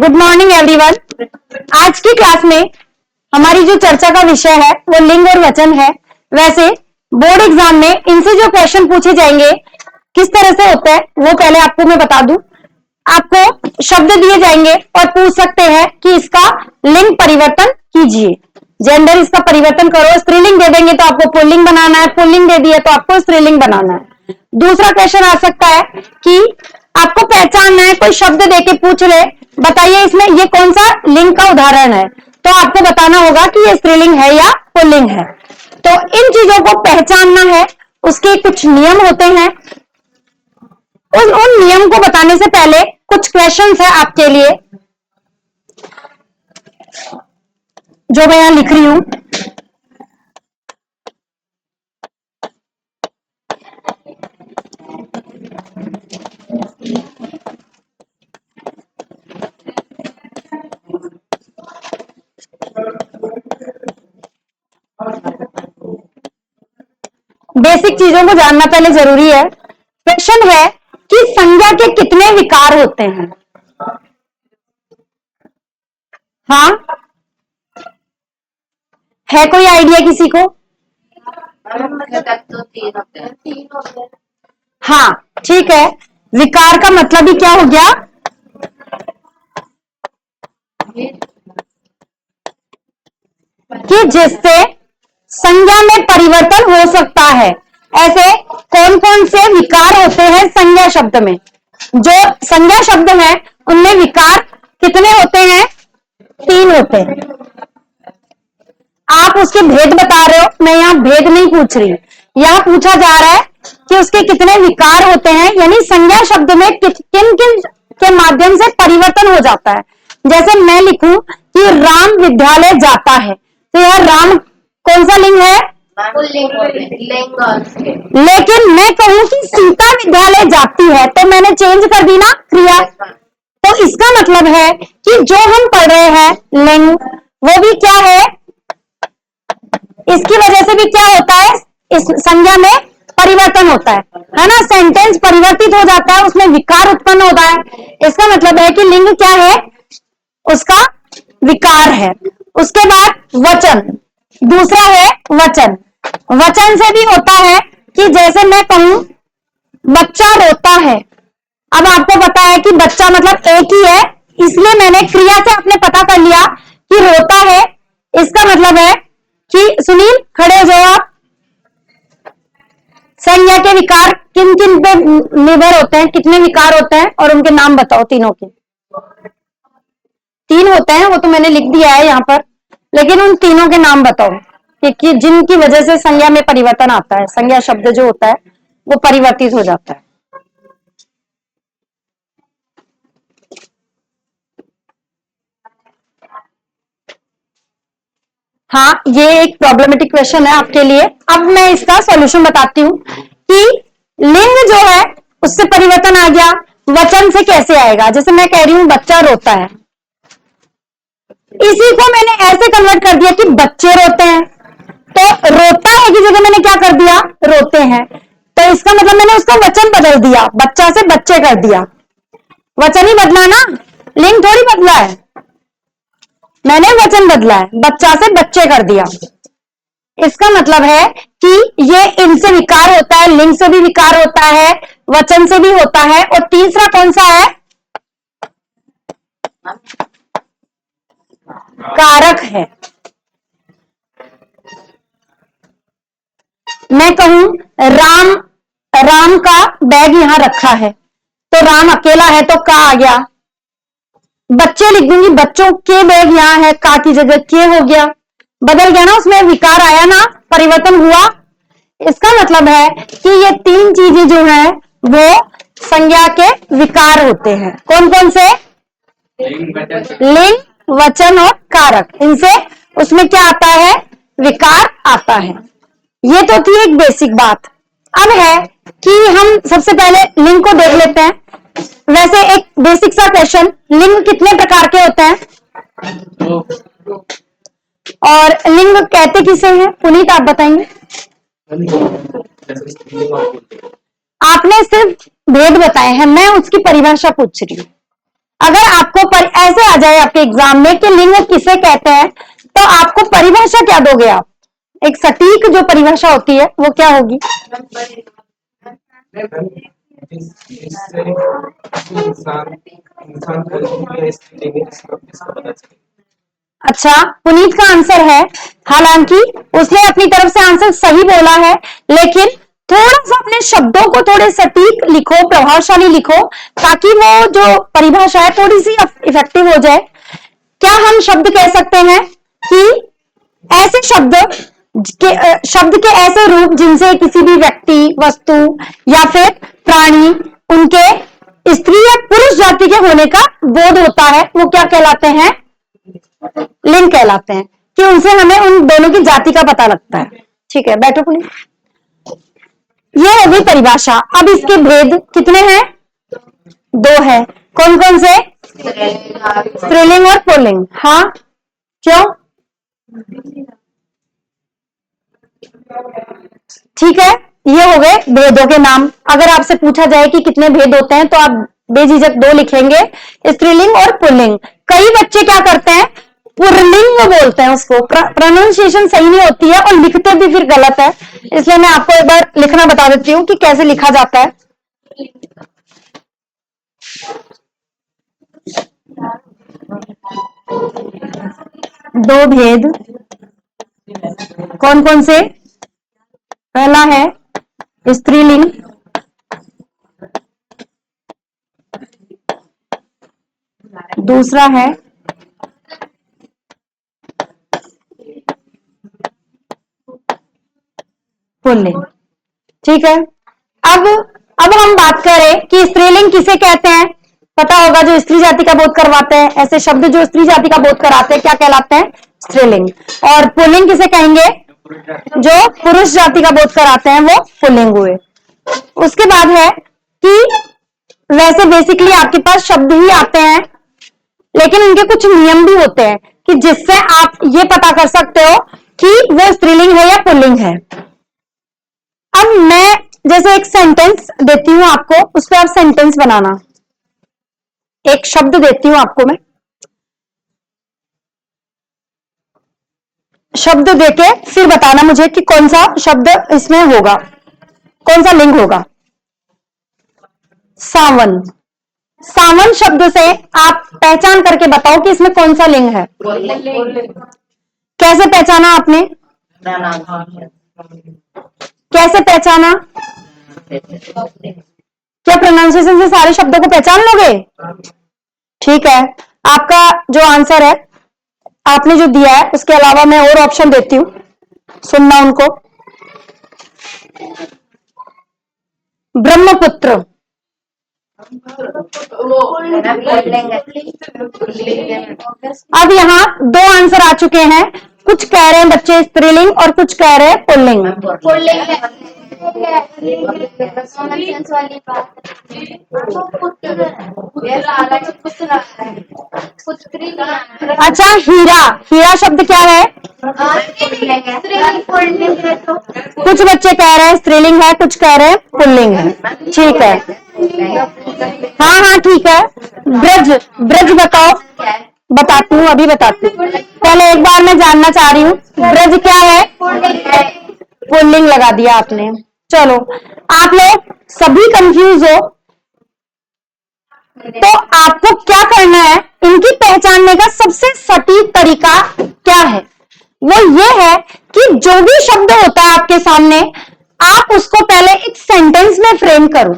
Good morning everyone. आज की class में हमारी जो चर्चा का विषय है वो लिंग और वचन है। वैसे बोर्ड एग्जाम में इनसे जो क्वेश्चन पूछे जाएंगे किस तरह से होता है वो पहले आपको मैं बता दूं। आपको शब्द दिए जाएंगे और पूछ सकते हैं कि इसका लिंग परिवर्तन कीजिए, जेंडर इसका परिवर्तन करो। स्त्रीलिंग दे देंगे तो आपको पुल्लिंग बनाना है, पुल्लिंग दे दिया तो आपको स्त्रीलिंग बनाना है। दूसरा क्वेश्चन आ सकता है कि आपको पहचानना है, कोई शब्द देके पूछ रहे बताइए इसमें ये कौन सा लिंग का उदाहरण है, तो आपको बताना होगा कि ये स्त्रीलिंग है या पुल्लिंग है। तो इन चीजों को पहचानना है, उसके कुछ नियम होते हैं। उन नियम को बताने से पहले कुछ क्वेश्चंस है आपके लिए जो मैं यहां लिख रही हूं। बेसिक चीजों को जानना पहले जरूरी है। क्वेश्चन है कि संज्ञा के कितने विकार होते हैं। हाँ, है कोई आइडिया किसी को? हाँ ठीक है। विकार का मतलब ही क्या हो गया? कि जिससे संज्ञा में परिवर्तन हो सकता है। ऐसे कौन कौन से विकार होते हैं संज्ञा शब्द में? जो संज्ञा शब्द है उनमें विकार कितने होते हैं? 3 होते हैं। आप उसके भेद बता रहे हो, मैं यहां भेद नहीं पूछ रही। यहां पूछा जा रहा है कि उसके कितने विकार होते हैं, यानी संज्ञा शब्द में किन किन के माध्यम से परिवर्तन हो जाता है। जैसे मैं लिखूं कि राम विद्यालय जाता है, तो यह राम कौन सा लिंग है? लेकिन मैं कहूं कि सीता विद्यालय जाती है तो मैंने चेंज कर दी ना क्रिया। तो इसका मतलब है कि जो हम पढ़ रहे हैं लिंग वो भी क्या है, इसकी वजह से भी क्या होता है, इस संज्ञा में परिवर्तन होता है ना। सेंटेंस परिवर्तित हो जाता है, उसमें विकार उत्पन्न होता है। इसका मतलब है कि लिंग क्या है, उसका विकार है। उसके बाद वचन, दूसरा है वचन। वचन से भी होता है कि जैसे मैं कहूं बच्चा रोता है, अब आपको पता है कि बच्चा मतलब एक ही है, इसलिए मैंने क्रिया से आपने पता कर लिया कि रोता है। इसका मतलब है कि सुनील खड़े हो जाओ आप। संज्ञा के विकार किन किन पे निर्भर होते हैं, कितने विकार होते हैं और उनके नाम बताओ। तीनों के 3 होते हैं, वो तो मैंने लिख दिया है यहां पर, लेकिन उन तीनों के नाम बताओ कि जिनकी वजह से संज्ञा में परिवर्तन आता है। संज्ञा शब्द जो होता है वो परिवर्तित हो जाता है। हाँ, ये एक प्रॉब्लमेटिक क्वेश्चन है आपके लिए। अब मैं इसका सॉल्यूशन बताती हूँ कि लिंग जो है उससे परिवर्तन आ गया, वचन से कैसे आएगा। जैसे मैं कह रही हूं बच्चा रोता है, इसी को मैंने ऐसे कन्वर्ट कर दिया कि बच्चे रोते हैं, तो रोता है की जगह मैंने क्या कर दिया, रोते हैं। तो इसका मतलब मैंने उसका वचन बदल दिया, बच्चा से बच्चे कर दिया। वचन ही बदला ना, लिंग थोड़ी बदला है। मैंने वचन बदला है, बच्चा से बच्चे कर दिया। इसका मतलब है कि ये इनसे विकार होता है, लिंग से भी विकार होता है, वचन से भी होता है। और तीसरा कौन सा है? कारक है। मैं कहूं राम का बैग यहां रखा है, तो राम अकेला है तो का आ गया। बच्चे लिख दूंगी, बच्चों के बैग यहां है, का की जगह के हो गया, बदल गया ना, उसमें विकार आया ना, परिवर्तन हुआ। इसका मतलब है कि ये 3 चीजें जो है वो संज्ञा के विकार होते हैं। कौन कौन से? लिंग, वचन और कारक। इनसे उसमें क्या आता है, विकार आता है। ये तो थी एक बेसिक बात। अब है कि हम सबसे पहले लिंग को देख लेते हैं। वैसे एक बेसिक सा क्वेश्चन, लिंग कितने प्रकार के होते हैं और लिंग कहते किसे हैं? पुनीत आप बताएंगे। आपने सिर्फ भेद बताए हैं, मैं उसकी परिभाषा पूछ रही हूं। अगर आपको ऐसे आ जाए आपके एग्जाम में कि लिंग किसे कहते हैं, तो आपको परिभाषा क्या दोगे आप? एक सटीक जो परिभाषा होती है वो क्या होगी? अच्छा, पुनीत का आंसर है, हालांकि उसने अपनी तरफ से आंसर सही बोला है, लेकिन थोड़ा सा अपने शब्दों को थोड़े सटीक लिखो, प्रभावशाली लिखो, ताकि वो जो परिभाषा है थोड़ी सी इफेक्टिव हो जाए। क्या हम शब्द कह सकते हैं कि ऐसे शब्द के ऐसे रूप जिनसे किसी भी व्यक्ति, वस्तु या फिर प्राणी उनके स्त्री या पुरुष जाति के होने का बोध होता है, वो क्या कहलाते हैं? लिंग कहलाते हैं, कि उनसे हमें उन दोनों की जाति का पता लगता है। ठीक है, बैठो पुनीत। ये हो गई परिभाषा। अब इसके भेद कितने हैं? 2 है। कौन कौन से? स्त्रीलिंग और पुल्लिंग। हाँ, क्यों? ठीक है, ये हो गए भेदों के नाम। अगर आपसे पूछा जाए कि कितने भेद होते हैं, तो आप बेझिझक 2 लिखेंगे, स्त्रीलिंग और पुल्लिंग। कई बच्चे क्या करते हैं, पुल्लिंग बोलते हैं, उसको प्रोनाउंसिएशन सही नहीं होती है और लिखते भी फिर गलत है। इसलिए मैं आपको एक बार लिखना बता देती हूँ कि कैसे लिखा जाता है। दो भेद कौन कौन से? पहला है स्त्रीलिंग, दूसरा है पुल्लिंग। ठीक है, अब हम बात करें कि स्त्रीलिंग किसे कहते हैं। पता होगा, जो स्त्री जाति का बोध करवाते हैं, ऐसे शब्द जो स्त्री जाति का बोध कराते हैं क्या कहलाते हैं? स्त्रीलिंग। और पुल्लिंग किसे कहेंगे? जो पुरुष जाति का बोध कराते हैं वो पुल्लिंग हुए। उसके बाद है कि वैसे बेसिकली आपके पास शब्द ही आते हैं, लेकिन उनके कुछ नियम भी होते हैं कि जिससे आप ये पता कर सकते हो कि वो स्त्रीलिंग है या पुल्लिंग है। अब मैं जैसे एक सेंटेंस देती हूं आपको, उस पर आप सेंटेंस बनाना। एक शब्द देती हूं आपको मैं, शब्द देके फिर बताना मुझे कि कौन सा शब्द इसमें होगा, कौन सा लिंग होगा। सावन। सावन शब्द से आप पहचान करके बताओ कि इसमें कौन सा लिंग है। कैसे पहचाना आपने? कैसे पहचाना? क्या प्रोनाउंसिएशन से सारे शब्दों को पहचान लोगे? ठीक है, आपका जो आंसर है आपने जो दिया है उसके अलावा मैं और ऑप्शन देती हूं, सुनना उनको। ब्रह्मपुत्र। अब यहाँ 2 आंसर आ चुके हैं, कुछ कह रहे हैं बच्चे स्त्रीलिंग और कुछ कह रहे हैं पुल्लिंग। अच्छा, हीरा। हीरा शब्द क्या है? कुछ बच्चे कह रहे हैं स्त्रीलिंग है, कुछ कह रहे हैं पुल्लिंग है। ठीक है, हाँ हाँ ठीक है। ब्रज। ब्रज बताओ। बताती हूँ, अभी बताती हूँ। पहले एक बार मैं जानना चाह रही हूँ, ब्रज क्या है? पुल्लिंग लगा दिया आपने। चलो, आप लोग सभी कंफ्यूज हो, तो आपको क्या करना है, इनकी पहचानने का सबसे सटीक तरीका क्या है? वो ये है कि जो भी शब्द होता है आपके सामने, आप उसको पहले एक सेंटेंस में फ्रेम करो,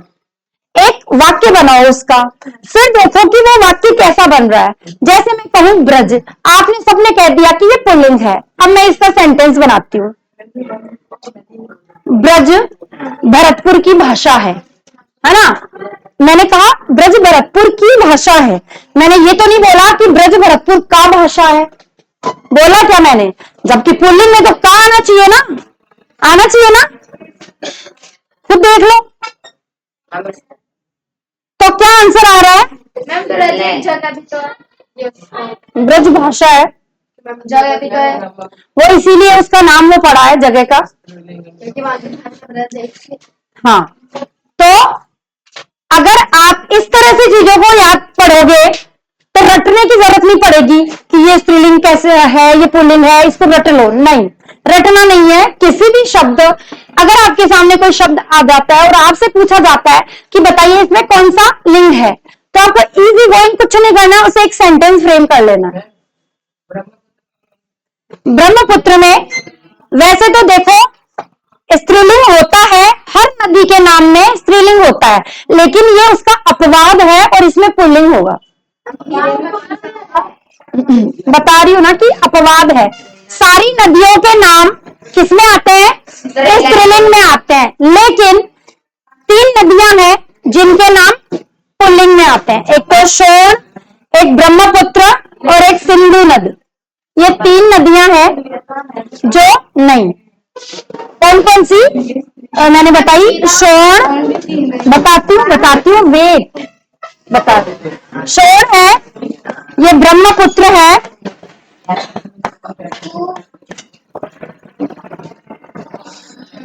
एक वाक्य बनाओ उसका, फिर देखो कि वो वाक्य कैसा बन रहा है। जैसे मैं कहूं ब्रज, आपने सबने कह दिया कि ये पुल्लिंग है। अब मैं इसका सेंटेंस बनाती हूँ। ब्रज भरतपुर की भाषा है ना? मैंने कहा ब्रज भरतपुर की भाषा है, मैंने ये तो नहीं बोला कि ब्रज भरतपुर का भाषा है। बोला क्या मैंने? जबकि पुल्लिंग में तो का आना चाहिए ना, आना चाहिए ना, खुद देख लो। तो क्या आंसर आ रहा है? ब्रज भाषा है, जगह भी तो है, वो इसीलिए उसका नाम वो पड़ा है जगह का। हाँ, तो अगर आप इस तरह से चीजों को याद पढ़ोगे तो रटने की जरूरत नहीं पड़ेगी कि ये स्त्रीलिंग कैसे है, ये पुल्लिंग है, इसको रट लो। नहीं, रटना नहीं है। किसी भी शब्द, अगर आपके सामने कोई शब्द आ जाता है और आपसे पूछा जाता है कि बताइए इसमें कौन सा लिंग है, तो आपको इजी गोइंग कुछ नहीं करना, उसे एक सेंटेंस फ्रेम कर लेना। ब्रह्मपुत्र में वैसे तो देखो स्त्रीलिंग होता है, हर नदी के नाम में स्त्रीलिंग होता है, लेकिन ये उसका अपवाद है और इसमें पुल्लिंग होगा। बता रही हूं ना कि अपवाद है। सारी नदियों के नाम किसमें आते हैं? स्त्रीलिंग में आते हैं, लेकिन 3 नदियां हैं जिनके नाम पुल्लिंग में आते हैं। एक तो शोण, एक ब्रह्मपुत्र और एक सिंधु नद। ये 3 नदियां हैं जो नहीं, कौन कौन सी मैंने बताई? शोण, बताती हूँ वेट, बता। शोण है, ये ब्रह्मपुत्र है,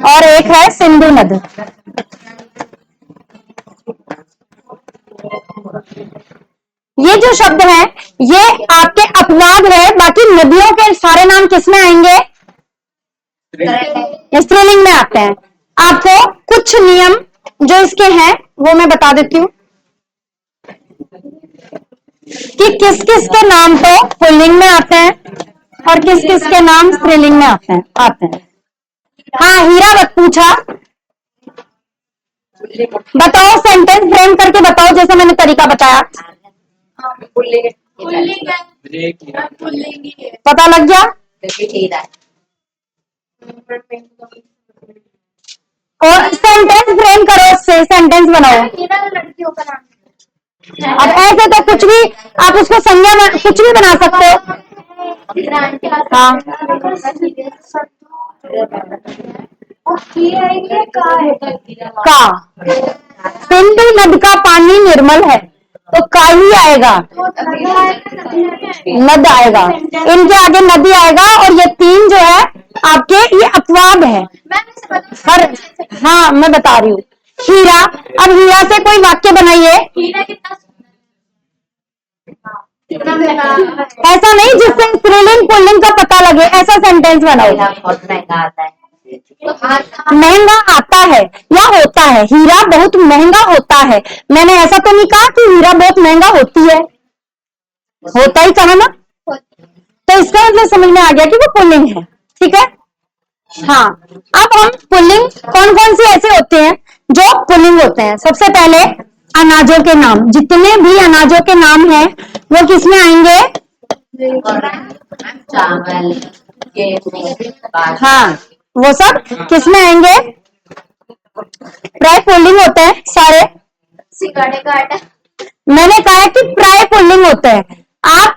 और एक है सिंधु नद। ये जो शब्द है ये आपके अपवाद है, बाकी नदियों के सारे नाम किसमें आएंगे? स्त्रीलिंग में आते हैं। आपको कुछ नियम जो इसके हैं वो मैं बता देती हूँ कि किस किस के नाम तो पुल्लिंग में आते हैं और किस किस के नाम स्त्रीलिंग में आते हैं। हाँ, हीरा पूछा, बताओ, सेंटेंस फ्रेम करके बताओ जैसे मैंने तरीका बताया। पता लग गया? और सेंटेंस फ्रेम करो, उससे सेंटेंस बनाओ। अब ऐसे तो कुछ भी आप उसको संज्ञा में कुछ भी बना सकते हो। हाँ, का सिंधु नद का पानी निर्मल है, तो का ही आएगा, नद आएगा, इनके आगे नदी आएगा, और ये 3 जो है आपके ये अपवाद है। हाँ, मैं बता रही हूँ। हीरा, अब हीरा से कोई वाक्य बनाइए, ऐसा नहीं जिससे स्त्रीलिंग पुल्लिंग का पता लगे, ऐसा सेंटेंस बनाओ। महंगा आता है या होता है? हीरा बहुत महंगा होता है। मैंने ऐसा तो नहीं कहा कि हीरा बहुत महंगा होती है, होता ही कहा ना, तो इसका मतलब समझ में आ गया कि वो पुल्लिंग है। ठीक है। हाँ, अब हम पुल्लिंग कौन कौन से ऐसे होते हैं जो पुल्लिंग होते हैं। सबसे पहले अनाजों के नाम, जितने भी अनाजों के नाम हैं वो किसमें आएंगे? चावल, हाँ, वो सब किसमें आएंगे? प्राय पुल्लिंग होते हैं सारे। मैंने कहा कि प्राय पुल्लिंग होते हैं। आप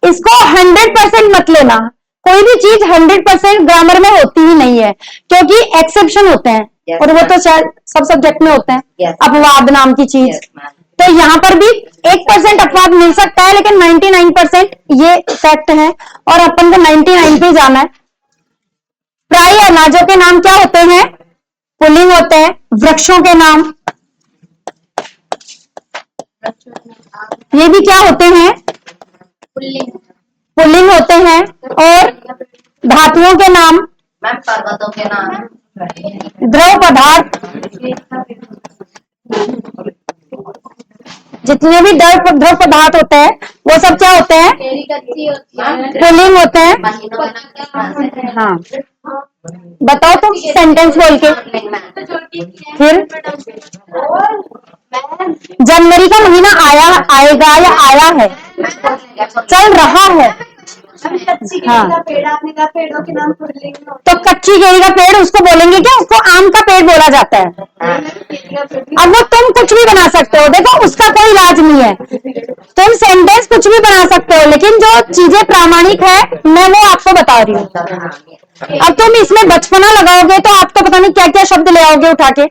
इसको 100% मत लेना, कोई भी चीज 100% ग्रामर में होती ही नहीं है, क्योंकि एक्सेप्शन होते हैं। yes, और वो तो शायद सब सब्जेक्ट में होते हैं। yes, अपवाद नाम की चीज। yes, तो यहाँ पर भी 1% अपवाद मिल सकता है, लेकिन 99% ये फैक्ट है, और अपन को 99 पे जाना है। प्राय अनाजों के नाम क्या होते हैं? पुल्लिंग होते हैं। वृक्षों के नाम, ये भी क्या होते हैं? पुल्लिंग होते हैं। और धातुओं के नाम, पर्वतों के नाम, द्रव पदार्थ, जितने भी द्रव पदार्थ होते हैं वो सब क्या होते हैं? पुल्लिंग होते हैं। हाँ, बताओ तुम सेंटेंस बोल के। फिर जनवरी का महीना आएगा या आया है, चल रहा है। हाँ, तो कच्ची केरी का पेड़ उसको बोलेंगे क्या? उसको आम का पेड़ बोला जाता है। अब वो तुम कुछ भी बना सकते हो, देखो उसका कोई इलाज नहीं है। तुम सेंटेंस कुछ भी बना सकते हो, लेकिन जो चीजें प्रामाणिक है मैं वो आपको बता रही हूँ। अब तुम इसमें बचपना लगाओगे तो आप तो पता नहीं क्या क्या शब्द ले आओगे उठा के।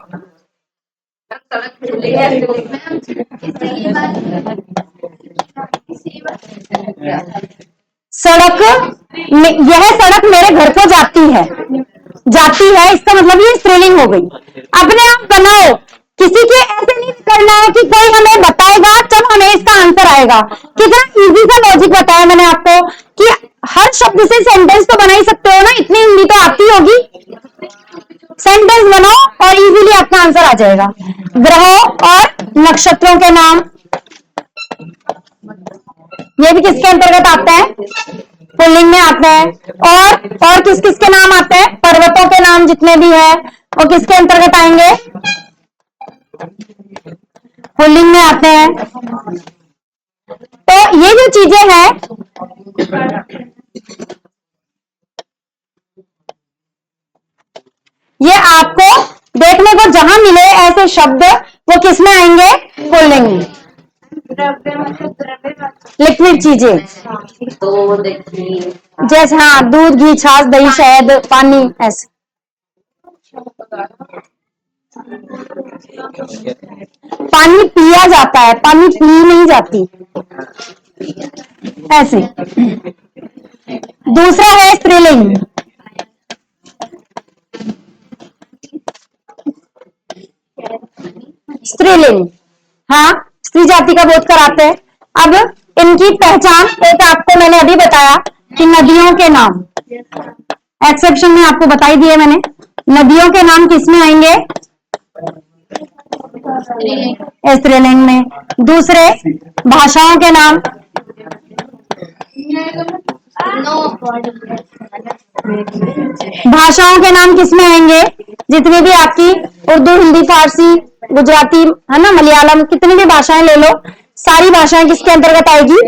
सड़क, यह सड़क मेरे घर को जाती है, इसका मतलब ये स्त्रीलिंग हो गई। अपने आप बनाओ, किसी के ऐसे नहीं करना है कि कोई हमें बताएगा तब हमें इसका आंसर आएगा। कितना इजी सा लॉजिक बताया मैंने आपको कि हर शब्द से सेंटेंस तो बना ही सकते हो ना, इतनी हिंदी तो आती होगी। सेंटेंस बनाओ और इजीली आपका आंसर आ जाएगा। ग्रहों और नक्षत्रों के नाम, ये भी किसके अंतर्गत आता है? पुल्लिंग में आता है। और किस किस के नाम आते हैं? पर्वतों के नाम जितने भी है वो किसके अंतर्गत आएंगे? पुल्लिंग में आते हैं। तो ये जो चीजें हैं ये आपको देखने को जहां मिले ऐसे शब्द वो किस में आएंगे? पुल्लिंग में। लिक्विड चीजें जैसे हाँ दूध, घी, छाछ, दही, शहद, पानी, ऐसे। पानी पिया जाता है, पानी पी नहीं जाती, ऐसे। दूसरा है स्त्रीलिंग। स्त्रीलिंग, हाँ स्त्री जाति का बोध कराते हैं। अब इनकी पहचान एक आपको मैंने अभी बताया कि नदियों के नाम, एक्सेप्शन में आपको बताई दिए मैंने। नदियों के नाम किस में आएंगे? स्त्रीलिंग में। दूसरे भाषाओं के नाम, भाषाओं के नाम किस में आएंगे? जितनी भी आपकी उर्दू, हिंदी, फारसी, गुजराती है ना, मलयालम, कितनी भी भाषाएं ले लो, सारी भाषाएं किसके अंतर्गत आएगी?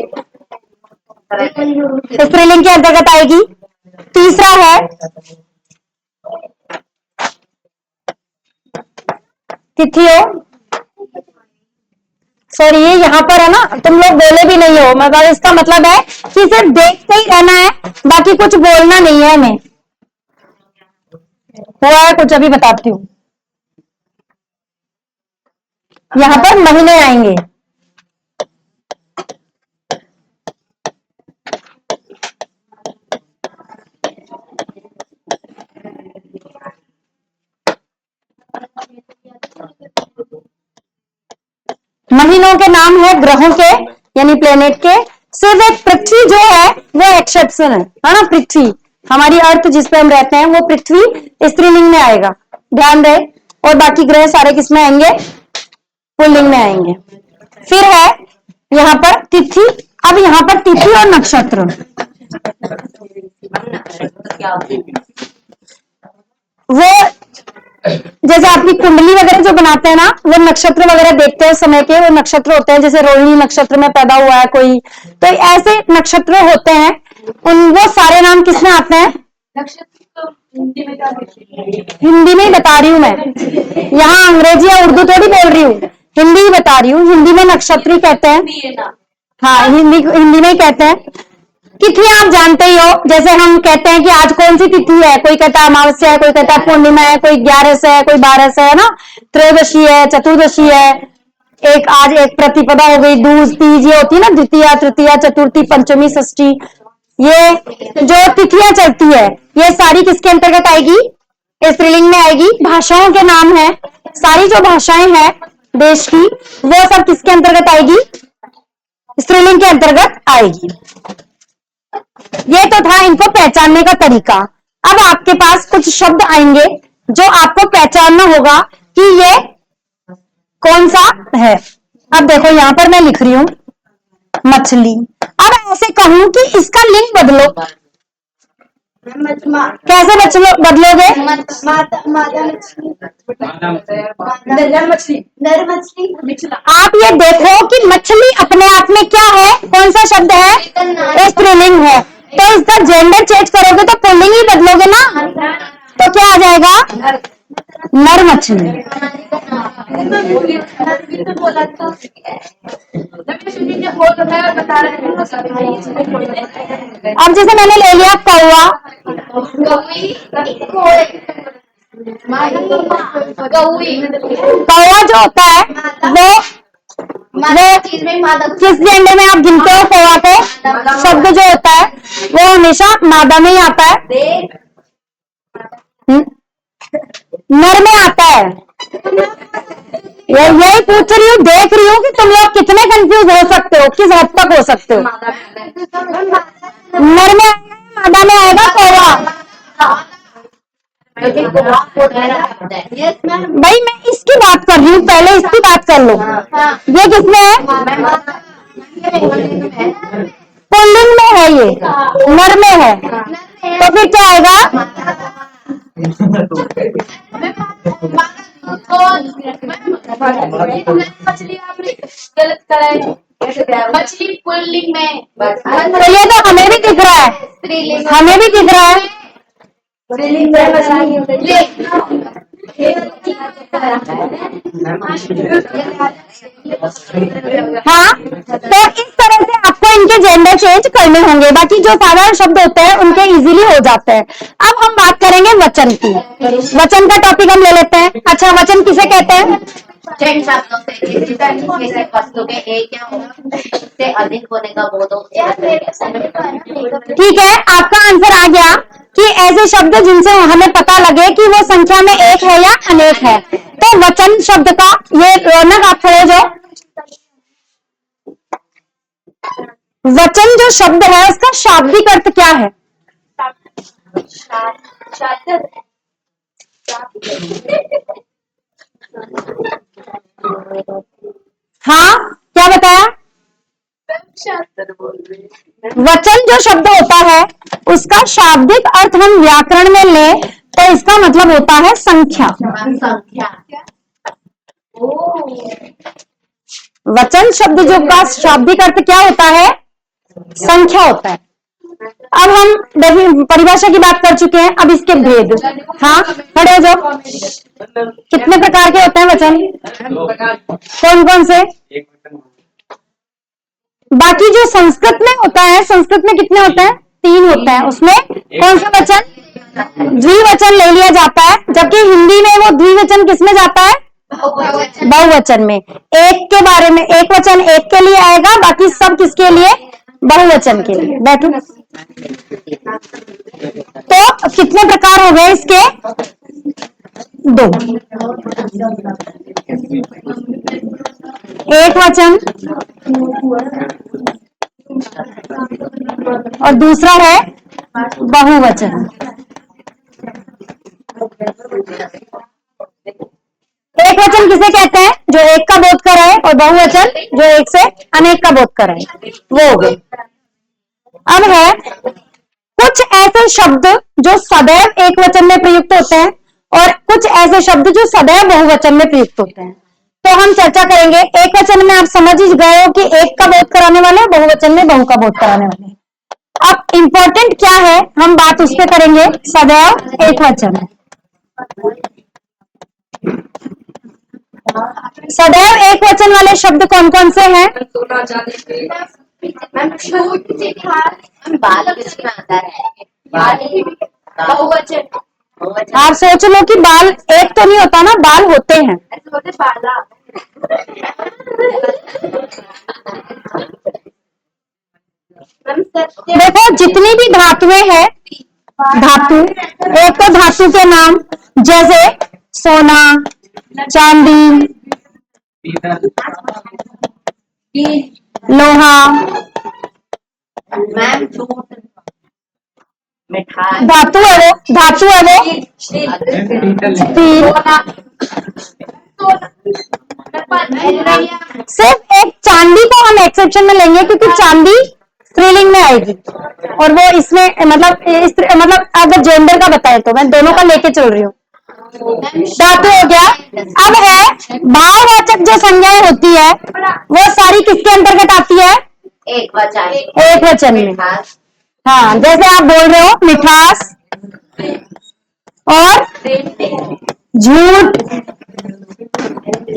स्त्रीलिंग के अंतर्गत आएगी। तीसरा है तिथियों। सॉरी ये यहाँ पर है ना, तुम लोग बोले भी नहीं हो, मतलब इसका मतलब है कि सिर्फ देखते ही रहना है, बाकी कुछ बोलना नहीं है हमें। हुआ है कुछ, अभी बताती हूँ। यहाँ पर महीने आएंगे। महीनों के नाम है ग्रहों के यानी प्लेनेट के। सिर्फ एक पृथ्वी जो है वो एक्सेप्शन है ना। पृथ्वी हमारी अर्थ जिस पे हम रहते हैं वो पृथ्वी स्त्रीलिंग में आएगा, ध्यान रहे। और बाकी ग्रह सारे किस में आएंगे? पुल्लिंग में आएंगे। फिर है यहाँ पर तिथि। अब यहाँ पर तिथि और नक्षत्र, वो जैसे आपकी कुंडली वगैरह जो बनाते हैं ना, वो नक्षत्र वगैरह देखते हैं समय के, वो नक्षत्र होते हैं। जैसे रोहिणी नक्षत्र में पैदा हुआ है कोई, तो ऐसे नक्षत्र होते हैं। उन वो सारे नाम किसमें आते हैं? हिंदी में ही बता रही हूँ मैं, यहाँ अंग्रेजी या उर्दू थोड़ी बोल रही हूँ, हिंदी ही बता रही हूँ। हिंदी में नक्षत्र कहते हैं, हाँ हिंदी में ही कहते हैं। तिथि आप जानते ही हो, जैसे हम कहते हैं कि आज कौन सी तिथि है, कोई कहता है अमावस्या है, कोई कहता है पूर्णिमा है, कोई 11 है, कोई 12 है ना, त्रयोदशी है, चतुर्दशी है, एक आज एक प्रतिपदा हो गई, दूज, तीज, ये होती है ना, द्वितीया, तृतीया, चतुर्थी, पंचमी, षष्ठी। ये जो तिथियां चलती है ये सारी किसके अंतर्गत आएगी? स्त्रीलिंग में आएगी। भाषाओं के नाम है, सारी जो भाषाएं हैं देश की वो सब किसके अंतर्गत आएगी? स्त्रीलिंग के अंतर्गत आएगी। ये तो था इनको पहचानने का तरीका। अब आपके पास कुछ शब्द आएंगे जो आपको पहचानना होगा कि ये कौन सा है। अब देखो यहां पर मैं लिख रही हूं मछली। अब ऐसे कहूं कि इसका लिंग बदलो, कैसे बदलोगे? आप ये देखो कि मछली अपने आप में क्या है, कौन सा शब्द है? स्त्रीलिंग है। तो इसका जेंडर चेंज करोगे तो पुल्लिंग ही बदलोगे ना, तो क्या आ जाएगा? नर मछली। अब जैसे मैंने ले लिया कौवा, कौवा जो होता है वो किस जेंडर में आप गिनते हो कौवा को? शब्द जो होता है वो हमेशा मादा में ही आता है, नर में आता है। यही पूछ रही हूँ, देख रही हूँ कि तुम लोग कितने कंफ्यूज हो सकते हो, किस हद तक हो सकते हो। नर में आएगा, मादा में आएगा कौवा। भाई मैं इसकी बात कर रही हूँ, पहले इसकी बात कर लो। ये किसमें है? पुल्लिंग में है, ये नर में है, तो फिर क्या आएगा? मछली आपने गलत करा है, मछली पुल्लिंग में, तो ये तो हमें भी दिख रहा है, हमें भी दिख रहा है। हाँ, तो इस तरह से आपको इनके जेंडर चेंज करने होंगे, बाकी जो साधारण शब्द होते हैं उनके इजीली हो जाते हैं। अब हम बात करेंगे वचन की। वचन का टॉपिक हम ले लेते हैं। अच्छा, वचन किसे कहते हैं? जिन शब्दों से किसी वस्तु के एक या उससे अधिक होने का बोध हो। ठीक है, आपका आंसर आ गया कि ऐसे शब्द जिनसे हमें पता लगे कि वो संख्या में एक है या अनेक है। तो वचन शब्द का ये रौनक, आप खड़े हो जाओ। वचन जो शब्द है उसका शाब्दिक अर्थ क्या है? हाँ, क्या बताया? वचन जो शब्द होता है उसका शाब्दिक अर्थ हम व्याकरण में लें तो इसका मतलब होता है संख्या। वचन शब्द जो का शाब्दिक अर्थ क्या होता है? संख्या होता है। अब हम परिभाषा की बात कर चुके हैं, अब इसके भेद। हाँ, खड़े हो जाओ। कितने प्रकार के होते हैं वचन? कौन कौन से? बाकी जो संस्कृत में होता है, संस्कृत में कितने होते हैं? 3 होते हैं। उसमें कौन सा वचन? द्विवचन ले लिया जाता है, जबकि हिंदी में वो द्विवचन किसमें जाता है? बहुवचन में। एक के बारे में, एक वचन एक के लिए आएगा, बाकी सब किसके लिए? बहुवचन के लिए। बैठो। तो कितने प्रकार हो गए इसके? 2। एक वचन और दूसरा है बहुवचन। एक वचन किसे कहते हैं? जो एक का बोध कराए, और बहुवचन जो एक से अनेक का बोध कराए, वो हो गए। अब है कुछ ऐसे शब्द जो सदैव एक वचन में प्रयुक्त होते हैं और कुछ ऐसे शब्द जो सदैव बहुवचन में प्रयुक्त होते हैं। तो हम चर्चा करेंगे। एक वचन में आप समझ ही गए हो कि एक का बोध कराने वाले, बहुवचन में बहु का बोध कराने वाले। अब इंपॉर्टेंट क्या है, हम बात उस पर करेंगे। सदैव एक वचन, सदैव एक वचन वाले शब्द कौन कौन से हैं? आप सोच लो कि बाल एक तो नहीं होता ना, बाल होते हैं। देखो, जितनी भी धातुएं हैं, धातु, एक तो धातु के नाम जैसे सोना, चांदी, लोहा, धातु है वो, धातु है वो, स्टील। सिर्फ एक चांदी को हम एक्सेप्शन में लेंगे क्योंकि चांदी स्त्रीलिंग में आएगी, और वो इसमें मतलब अगर जेंडर का बताए तो मैं दोनों का लेके चल रही हूँ। धातु हो गया। अब है भाववाचक जो संज्ञाएं होती है वो सारी किसके अंतर्गत आती है? एक वचन में। हाँ, जैसे आप बोल रहे हो मिठास और झूठ,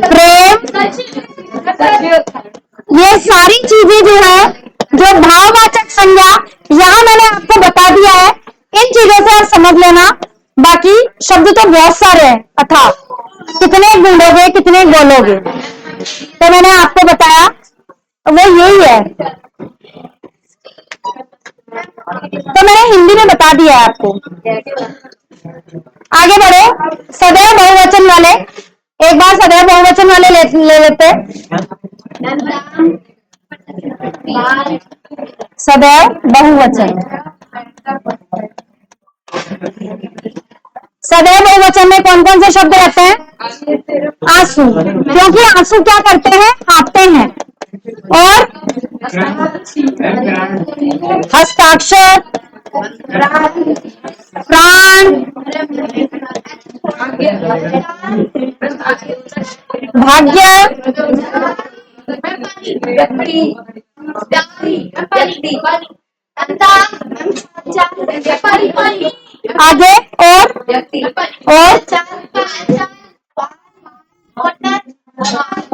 प्रेम, ये सारी चीजें जो है, जो भाववाचक संज्ञा, यहाँ मैंने आपको बता दिया है। इन चीजों से आप समझ लेना। बाकी शब्द तो बहुत सारे हैं, अथा कितने ढूंढोगे, कितने बोलोगे। तो मैंने आपको बताया वो यही है। तो मैंने हिंदी में बता दिया है आपको। आगे बढ़ो। सदैव बहुवचन वाले एक बार सदैव बहुवचन वाले ले लेते हैं। सदैव बहुवचन, सदैव बहुवचन में कौन कौन से शब्द रहते हैं? आंसू, क्योंकि आंसू क्या करते हैं? हाँफते हैं। और हस्ताक्षर, प्राण, भाग्य, आगे और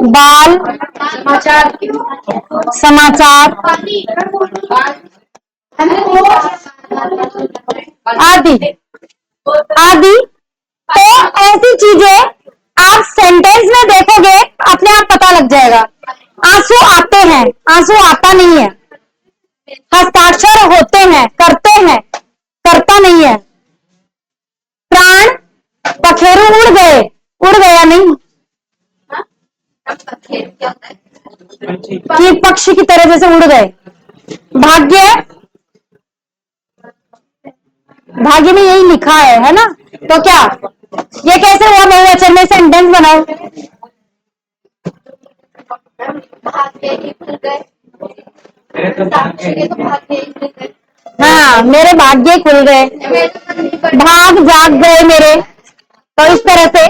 बाल, समाचार आदि आदि। तो ऐसी चीजें आप सेंटेंस में देखोगे, अपने आप पता लग जाएगा। आंसू आते हैं, आंसू आता नहीं है। हस्ताक्षर होते हैं, करते हैं, करता नहीं है। प्राण, पखेरु उड़ गए, उड़ गया नहीं, कि पक्षी की तरह जैसे उड़ गए। भाग्य, भाग्य में यही लिखा है ना? तो क्या ये कैसे हुआ बहुवचन में? सेंटेंस बनाओ। हाँ, मेरे भाग्य खुल गए, भाग जाग गए मेरे। तो इस तरह से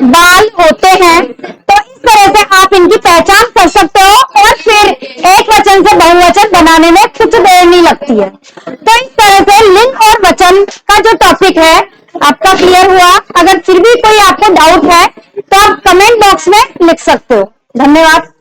बाल होते हैं, तो इस तरह से आप इनकी पहचान कर सकते हो। और फिर एक वचन से बहुवचन बनाने में कुछ देर नहीं लगती है। तो इस तरह से लिंग और वचन का जो टॉपिक है आपका क्लियर हुआ। अगर फिर भी कोई आपको डाउट है तो आप कमेंट बॉक्स में लिख सकते हो। धन्यवाद।